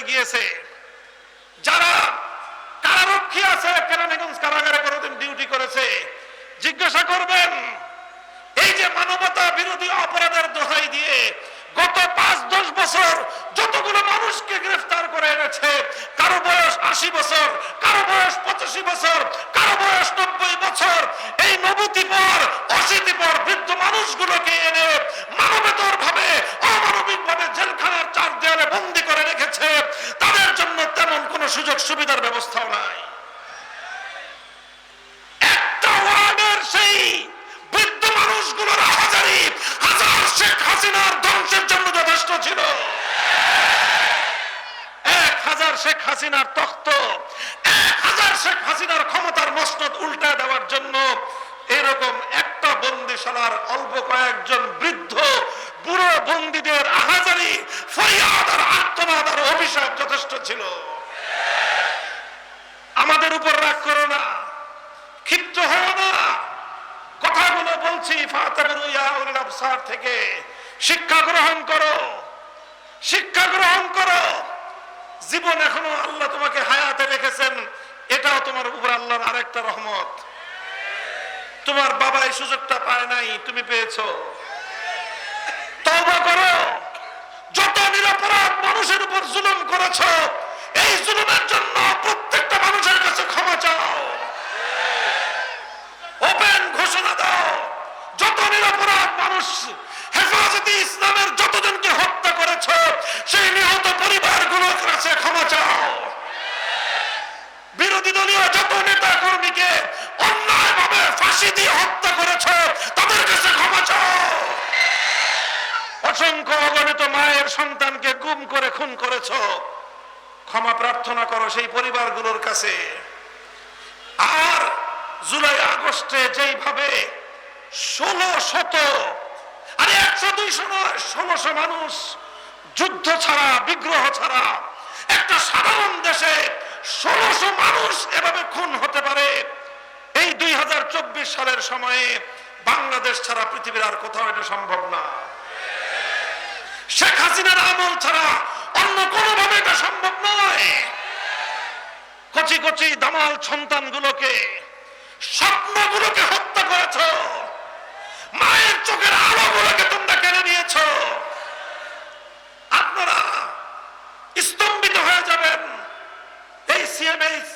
গিয়েছে, যারা কারারক্ষী আছে, কেরানীগঞ্জ কারাগারে কোনোদিন ডিউটি করেছে, জিজ্ঞাসা করবেন এই যে মানবতা বিরোধী অপরাধের দোহাই দিয়ে গত 5-10 বছর যতগুলো মানুষকে গ্রেফতার করে এনেছে, কারো বয়স 80 বছর, কারো বয়স 85 বছর, কারো বয়স 90 বছর, এই 90 পর 80 পর বৃদ্ধ মানুষগুলোকে এনে মানবেতর ভাবে অমানবিক ভাবে জেলখানার চার দেয়ালে বন্দী করে রেখেছে। তাদের জন্য তেমন কোনো সুযোগ সুবিধার ব্যবস্থাও নাই। একটা ওয়ার্ডের সেই বৃদ্ধ মানুষগুলোর হাজারি হাজার শেখ হাসিনার ধ্বংসের জন্য যথেষ্ট ছিল। 1000 শেখ হাসিনার তখ্ত, 1000 শেখ হাসিনার ক্ষমতার মসনদ উল্টা দেওয়ার জন্য এরকম একটা বন্দিশালার অল্প কয়েকজন বৃদ্ধ বুড়ো বন্দীদের আহাজারি, ফরিয়াদ আর আর্তনাদ আর অভিশাপ যথেষ্ট ছিল। আমাদের উপর রাগ করো না, ক্ষিপ্ত হও না। কথাগুলো বলছি ফাতাবিরু ইয়া উলিল আবসার থেকে। শিক্ষা গ্রহণ করো, শিক্ষা গ্রহণ করো। জীবন এখনো আল্লাহ তোমাকে হায়াতে রেখেছেন, এটাও তোমার উপর আল্লাহর আরেকটা রহমত। তোমার বাবা এই সুযোগটা পায় নাই, তুমি পেয়েছো। তওবা করো। যত নিরপরাধ মানুষের উপর জুলুম করেছো, এই জুলুমের জন্য প্রত্যেকটা মানুষের কাছে ক্ষমা চাও। ওপেন ঘোষণা দাও, যত নিরপরাধ মানুষ হেফাজতে ইসলামের যতজনকে হত্যা করেছো, সেই নিহত পরিবারগুলোর কাছে ক্ষমা চাও। বিরোধী দলীয় যত নেতা কর্মীকে অন্যায়ভাবে ফাঁসি দিয়ে হত্যা করেছো, তাদের কাছে ক্ষমা চাও। অসংখ্য অগণিত মায়ের সন্তানকে গুম করে খুন করেছো, ক্ষমা প্রার্থনা করো সেই পরিবারগুলোর কাছে। আর জুলাই আগস্টে যেইভাবে 1600 আরে 100-200 নয়, 1600 মানুষ যুদ্ধ ছাড়া বিগ্রহ ছাড়া একটা সাধারণ দেশে 1600 মানুষ এভাবে খুন হতে পারে, এই 2024 সালের সময়ে বাংলাদেশ ছাড়া পৃথিবীর আর কোথাও এটা সম্ভব না। শেখ হাসিনার আমল ছাড়া অন্য কোনোভাবে এটা সম্ভব নয়। কচি কচি দামাল সন্তানগুলোকে, স্বপ্নগুলোকে হত্যা করেছ, মায়ের চোখের আলোগুলোকে তোমরা কেড়ে নিয়েছ। আপনারা স্তম্ভিত হয়ে যাবেন। এই সিএমএইচ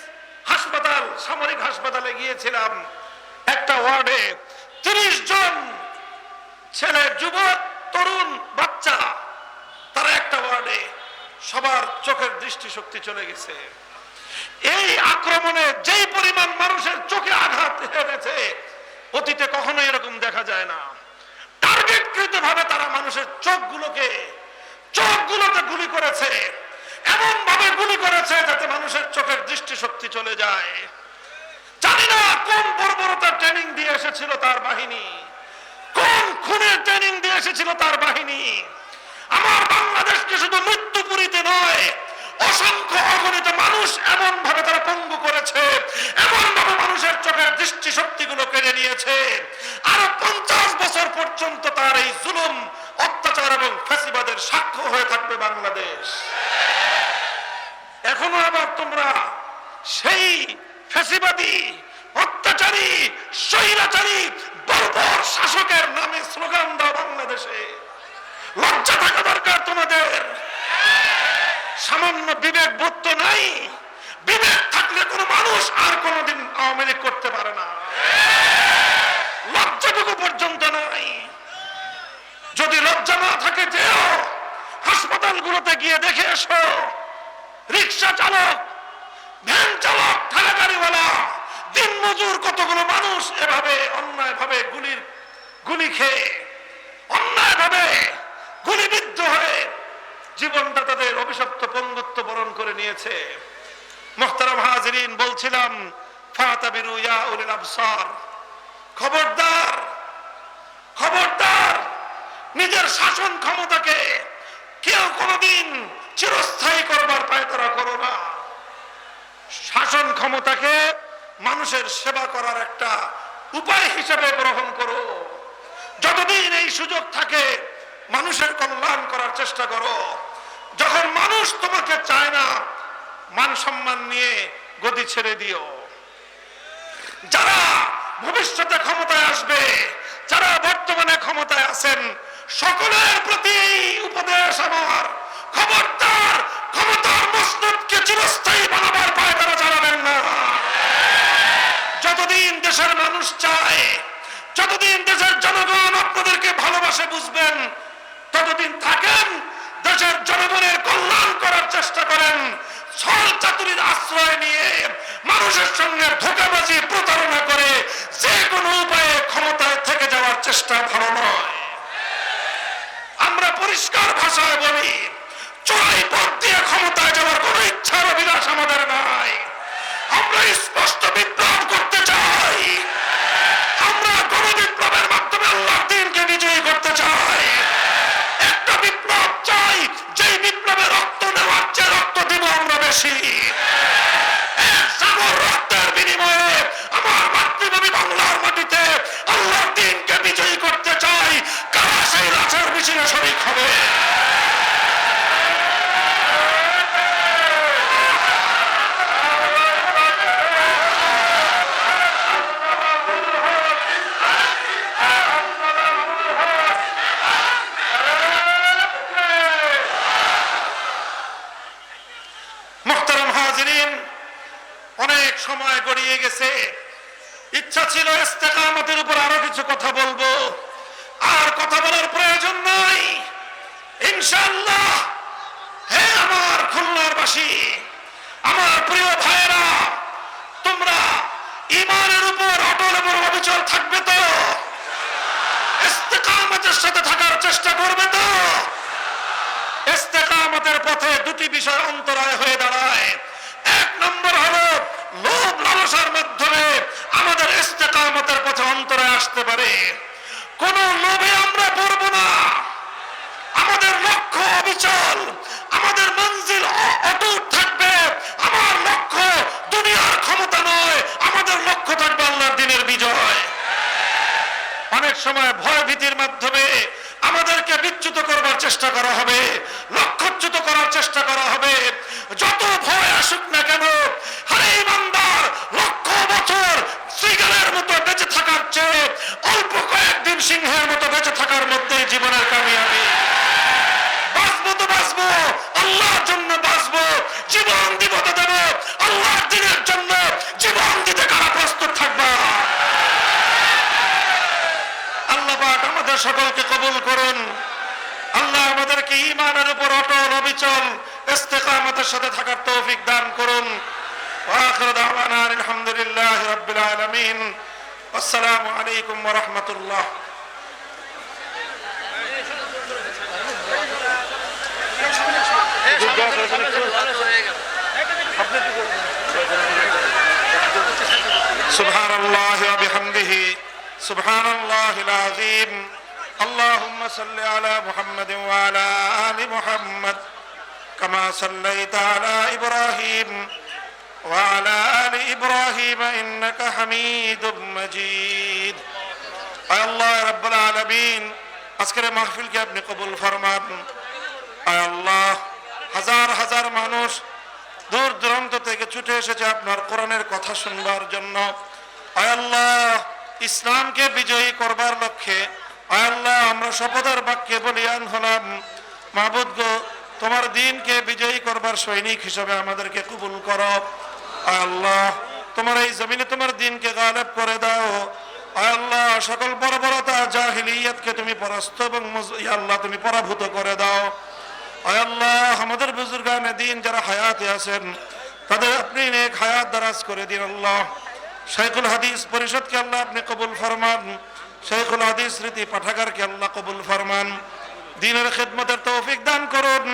হাসপাতাল, সামরিক হাসপাতালে গিয়েছিলাম, একটা ওয়ার্ডে 30 জন ছেলে, যুবক, তরুণ, বাচ্চা, তারা একটা ওয়ার্ডে, সবার চোখের দৃষ্টিশক্তি চলে গেছে। এই আক্রমণে যেই পরিমাণ মানুষের চোখে আঘাত হেরেছে, অতীতে কখনো এরকম দেখা যায় না। টার্গেটকৃত ভাবে তারা মানুষের চোখগুলোতে গুলি করেছে, এমন ভাবে গুলি করেছে যাতে মানুষের চোখের দৃষ্টিশক্তি চলে যায়। জানি না কোন বর্বরতার ট্রেনিং দিয়ে এসেছিল তার বাহিনী, কোন খুনের ট্রেনিং দিয়ে এসেছিল তার বাহিনী। আমার বাংলাদেশকে শুধু মৃত্যুপুরীতে নয়, অসংখ্য অগণিত মানুষ এমন ভাবে তারা পঙ্গু করেছে, এমন ভাবে মানুষের চোখের দৃষ্টিশক্তিগুলো কেড়ে নিয়েছে। আরো 50 বছর পর্যন্ত তার এই জুলুম, অত্যাচার এবং ফ্যাসিবাদের সাক্ষ্য হয়ে থাকবে বাংলাদেশ। এখনো আবার তোমরা সেই ফ্যাসিবাদী, অত্যাচারী, স্বৈরাচারী, বর্বর শাসকের নামে স্লোগান দাও বাংলাদেশে। লজ্জা থাকা দরকার তোমাদের। সামান্য বিবেক বোধ তো নাই। বিবেক থাকলে কোনো মানুষ আর কোনোদিন আওয়ামী লীগ করতে পারে না। লজ্জাটুকু পর্যন্ত নাই। যদি লজ্জা না থাকে, যেও হাসপাতালগুলোতে গিয়ে দেখে এসো, রিক্সা চালক, ভ্যান চালক, ঠেলা গাড়িওয়ালা, দিন মজুর কতগুলো মানুষ এভাবে অন্যায় ভাবে গুলি খেয়ে, অন্যায় ভাবে গুলিবিদ্ধ হয়ে জীবনটা তাদের অভিশপ্ত পঙ্গুত্ব বরণ করে নিয়েছে। মুহতারাম হাজিরিন, বলছিলাম ফাতাবিরু ইয়া উলিল আবসার, খবরদার, খবরদার, নিজের শাসন ক্ষমতাকে কেউ কোনোদিন চিরস্থায়ী করবার পায়তারা করো না। শাসন ক্ষমতাকে মানুষের সেবা করার একটা উপায় হিসেবে গ্রহণ করো। যতদিন এই সুযোগ থাকে মানুষের কল্যাণ করার চেষ্টা করো। যখন মানুষ তোমাকে চায় না, মান সম্মান নিয়ে গদি ছেড়ে দিও। যারা ভবিষ্যতে ক্ষমতায় আসবে, যারা বর্তমানে ক্ষমতায় আছেন, সকলের প্রতি এই উপদেশ আমার, খবরদার ক্ষমতার মসনদকে চিরস্থায়ী বানাবার পায়তারা চালাবেন না। যতদিন দেশের মানুষ চায়, যতদিন দেশের জনগণ আপনাদেরকে ভালোবাসে, বুঝবেন, ততদিন থাকেন, দেশের জনগণের কল্যাণ করার চেষ্টা করেন। ছল চাতুরীর আশ্রয় নিয়ে মানুষের সঙ্গে ধোঁকাবাজি প্রতারণা করে যে কোনো উপায়ে ক্ষমতায় থেকে যাওয়ার চেষ্টা ভালো নয়। আমরা পরিষ্কার ভাষায় বলি, চড়াই পথ দিয়ে ক্ষমতায় যাওয়ার কোন ইচ্ছার অভিলাষ আমাদের নাই। আমরা স্পষ্ট বিপ্লব করতে চাই। আমরা গণবিপ্লবের মাধ্যমে আল্লাহর দ্বীনকে বিজয়ী করতে চাই। একটা বিপ্লব চাই, যেই বিপ্লবে রক্ত নেওয়ার চেয়ে রক্ত দিব আমরা বেশি। এক সাগর রক্তের বিনিময়ে আমার মাতৃভূমি বাংলার মাটিতে আল্লাহর দ্বীনকে বিজয়ী করতে চাই। কারা সেই লাশের মিছিলে শরীক হবে? অনেক সময় গড়িয়ে গেছে, ইচ্ছা ছিল ইস্তেকামতের উপর আরো কিছু কথা বলবো, আর কথা বলার প্রয়োজন নাই ইনশাআল্লাহ। হে আমার খুলনারবাসী, আমার প্রিয় ভাইয়েরা, তোমরা ঈমানের উপর অটল এবং অবিচল থাকবে তো? ইস্তেকামতের সাথে থাকার চেষ্টা করবে তো? ইস্তেকামতের পথে দুটি বিষয় অন্তরায় হয়ে দাঁড়ায়। এক নম্বর হলো লোভ লালসার মাধ্যমে আমাদের ইস্তেকামতের পথে অন্তরায় আসতে পারে। কোন লোভে আমরা পড়ব না। আমাদের লক্ষ্য অবিচল, আমাদের মঞ্জিল অটুট থাকবে। আমার লক্ষ্য দুনিয়ার ক্ষমতা নয়, আমাদের লক্ষ্য থাকবে আল্লাহর দ্বীনের বিজয়। অনেক সময় ভয় ভীতির মাধ্যমে আমাদেরকে বিচ্যুত করবার চেষ্টা করা হবে, লক্ষ্যচ্যুত করার চেষ্টা করা হবে। যত ভয় আসুক না কেন, আরে ইমানদার, লক্ষ বছর শ্রীগালের মতো বেঁচে থাকার চেয়ে অল্প কয়েকদিন সিংহের মতো বেঁচে থাকার মধ্যে জীবনের কামিয়াবি। বাঁচবো তো বাঁচবো, আল্লাহর জন্য বাঁচবো, জীবন দিব তো দেব আল্লাহর দ্বীনের জন্য। জীবন দিতে কারা প্রস্তুত থাকবা? আল্লাহ পাক আমাদের সকলকে কবুল করুন। আল্লাহ আমাদেরকে ঈমানের উপর অটল অবিচল ইস্তেকামতের সাথে থাকার তৌফিক দান করুন। ওয়া আখিরু দাওয়ানা আলহামদুলিল্লাহি রাব্বিল আলামিন। আসসালামু আলাইকুম ওয়া রাহমাতুল্লাহ। সুবহানাল্লাহি ওয়া বিহামদিহি সুবহানাল্লাহিল আযীম। اللهم صل على محمد وعلى آل محمد كما صليت على إبراهيم وعلى آل إبراهيم إنك حميد مجيد। আয় আল্লাহ রাব্বুল আলামিন, আজকের মাহফিলকে আপনি কবুল ফরমান। আয় আল্লাহ, হাজার হাজার মানুষ দূর দূরান্ত থেকে ছুটে এসেছে আপনার কোরআনের কথা শুনবার জন্য। আয় আল্লাহ, ইসলামকে বিজয়ী করবার লক্ষ্যে আয় আল্লাহ আমরা শপথের বাক্যে বলিয়ান হলাম। মাবুদ গো, তোমার দ্বীনকে বিজয়ী করবার সৈনিক হিসেবে আমাদেরকে কবুল করো। আয় আল্লাহ, তোমার এই জমিনে তোমার দ্বীনকে গালেব করে দাও। আয় আল্লাহ, সকল বর্বরতা জাহিলিয়াতকে তুমি পরাস্ত এবং ইয়া আল্লাহ তুমি পরাভূত করে দাও। আয় আল্লাহ, আমাদের বুজুর্গানে দ্বীন যারা হায়াতে আছেন তাদের আপনি নেক হায়াত দারাজ করে দিন। আল্লাহ, শাইখুল হাদিস পরিষদকে আল্লাহ আপনি কবুল ফরমান। শাইখুল হাদিস স্মৃতি পাঠাগারকে আল্লাহ কবুল ফরমান। দ্বীনের খিদমতের তৌফিক দান করুন।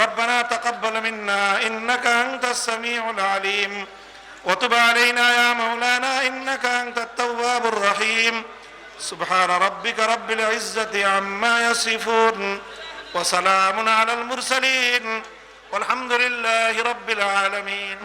রব্বানা তাকাব্বাল মিন্না ইন্নাকা আনতাস সামিউল আলিম ওয়া তুব আলাইনা ইয়া মাওলানা ইন্নাকা আনতাত তাওয়াবুর রহিম। সুবহান রাব্বিকা রাব্বিল ইজ্জাতি আম্মা ইয়াসিফুন ওয়া সালামুন আলাল মুরসালিন ওয়ালহামদুলিল্লাহি রাব্বিল আলামিন।